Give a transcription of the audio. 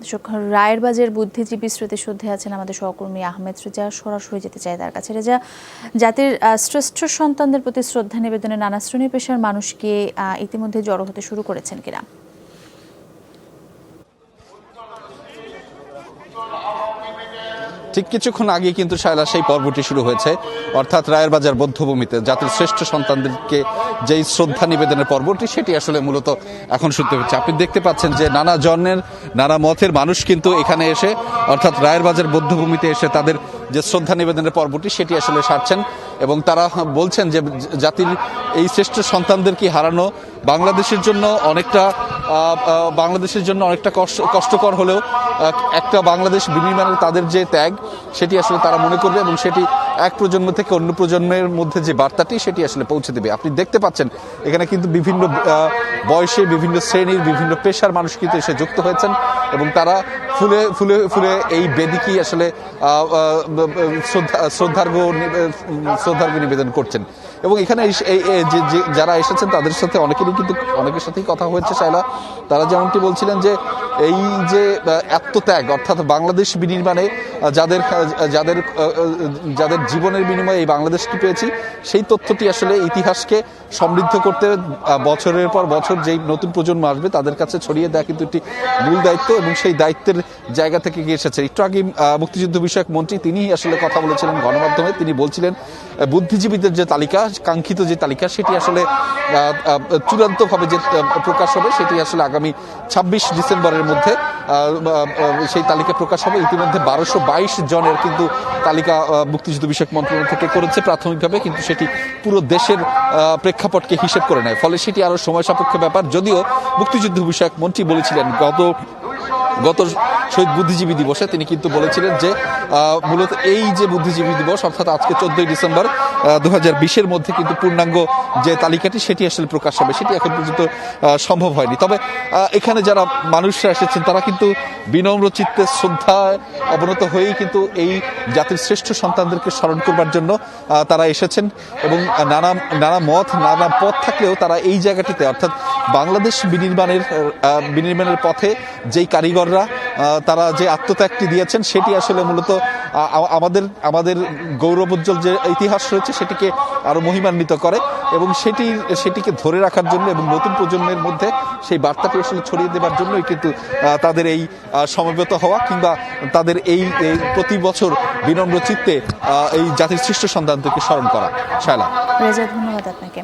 দর্শক, রায়েরবাজার বুদ্ধিজীবী স্মৃতিসৌধে আছেন আমাদের সহকর্মী আহমেদ রেজা। সরাসরি যেতে চাই তার কাছে। রেজা, জাতির শ্রেষ্ঠ সন্তানদের প্রতি শ্রদ্ধা নিবেদনে নানা শ্রেণী পেশার মানুষকে ইতিমধ্যে জড়ো হতে শুরু করেছেন কিনা? ঠিক কিছুক্ষণ আগে কিন্তু শায়লা সেই পর্বটি শুরু হয়েছে, অর্থাৎ রায়েরবাজার বধ্যভূমিতে জাতির শ্রেষ্ঠ সন্তানদেরকে যেই শ্রদ্ধা নিবেদনের পর্বটি, সেটি আসলে মূলত এখন শুনতে হচ্ছে। আপনি দেখতে পাচ্ছেন যে নানা জন্মের নানা মতের মানুষ কিন্তু এখানে এসে, অর্থাৎ রায়েরবাজার বধ্যভূমিতে এসে তাদের যে শ্রদ্ধা নিবেদনের পর্বটি সেটি আসলে সারছেন এবং তারা বলছেন যে জাতির এই শ্রেষ্ঠ সন্তানদেরকে হারানো বাংলাদেশের জন্য অনেকটা কষ্টকর হলেও একটা বাংলাদেশ বিনির্মাণের তাদের যে ত্যাগ, সেটি আসলে তারা মনে করবে এবং সেটি এক প্রজন্ম থেকে অন্য প্রজন্মের মধ্যে যে বার্তাটি সেটি আসলে পৌঁছে দেবে। আপনি দেখতে পাচ্ছেন এখানে কিন্তু বিভিন্ন বয়সে, বিভিন্ন শ্রেণীর, বিভিন্ন পেশার মানুষ কিন্তু এসে যুক্ত হয়েছেন এবং তারা ফুলে ফুলে ফুলে এই বেদিকেই আসলে শ্রদ্ধার্ঘ্য নিবেদন করছেন। এবং এখানে যারা এসেছেন তাদের সাথে অনেকের সাথেই কথা হয়েছে শায়লা। তারা যেমনটি বলছিলেন যে এই যে আত্মত্যাগ, অর্থাৎ বাংলাদেশ বিনির্মাণে যাদের জীবনের বিনিময়ে এই বাংলাদেশটি পেয়েছি, সেই তথ্যটি আসলে ইতিহাসকে সমৃদ্ধ করতে বছরের পর বছর যেই নতুন প্রজন্ম আসবে তাদের কাছে ছড়িয়ে দেওয়া কিন্তু একটি মূল দায়িত্ব এবং সেই দায়িত্বের জায়গা থেকে গিয়ে এসেছে। একটু আগে মুক্তিযুদ্ধ বিষয়ক মন্ত্রী তিনি আসলে কথা বলেছিলেন গণমাধ্যমে। তিনি বলছিলেন বুদ্ধিজীবীদের যে তালিকা, কাঙ্ক্ষিত যে তালিকা, সেটি আসলে চূড়ান্তভাবে যে প্রকাশ হবে সেটি আসলে আগামী ২৬ ডিসেম্বরের মধ্যে সেই তালিকা প্রকাশ হবে। ইতিমধ্যে ১২২২ জনের কিন্তু তালিকা মুক্তিযুদ্ধ বিষয়ক মন্ত্রণালয় থেকে করেছে প্রাথমিকভাবে, কিন্তু সেটি পুরো দেশের প্রেক্ষাপটকে হিসেব করে নেয়, ফলে সেটি আরো সময় সাপেক্ষ ব্যাপার। যদিও মুক্তিযুদ্ধ বিষয়ক মন্ত্রী বলেছিলেন গত শহীদ বুদ্ধিজীবী দিবসে তিনি কিন্তু বলেছিলেন যে মূলত এই যে বুদ্ধিজীবী দিবস, অর্থাৎ আজকে ১৪ই ডিসেম্বর ২০২০-এর মধ্যে কিন্তু পূর্ণাঙ্গ যে তালিকাটি সেটি আসলে প্রকাশ হবে, সেটি এখন পর্যন্ত সম্ভব হয়নি। তবে এখানে যারা মানুষরা এসেছেন তারা কিন্তু বিনম্র চিত্তে শ্রদ্ধায় অবনত হয়েই কিন্তু এই জাতির শ্রেষ্ঠ সন্তানদেরকে স্মরণ করবার জন্য তারা এসেছেন এবং নানা মত, নানা পথ থাকলেও তারা এই জায়গাটিতে, অর্থাৎ বাংলাদেশ বিনির্মাণের পথে যেই কারিগররা তারা যে আত্মত্যাগটি দিয়েছেন সেটি আসলে মূলত আমাদের গৌরবোজ্জ্বল যে ইতিহাস রয়েছে সেটিকে আরো মহিমান্বিত করে এবং সেটিকে ধরে রাখার জন্য এবং নতুন প্রজন্মের মধ্যে সেই বার্তাটি আসলে ছড়িয়ে দেবার জন্যই কিন্তু তাদের এই সমবেত হওয়া কিংবা তাদের এই প্রতি বছর বিনম্র চিত্তে এই জাতির শ্রেষ্ঠ সন্তানদেরকে স্মরণ করা। শায়লা, রেজা, ধন্যবাদ আপনাকে।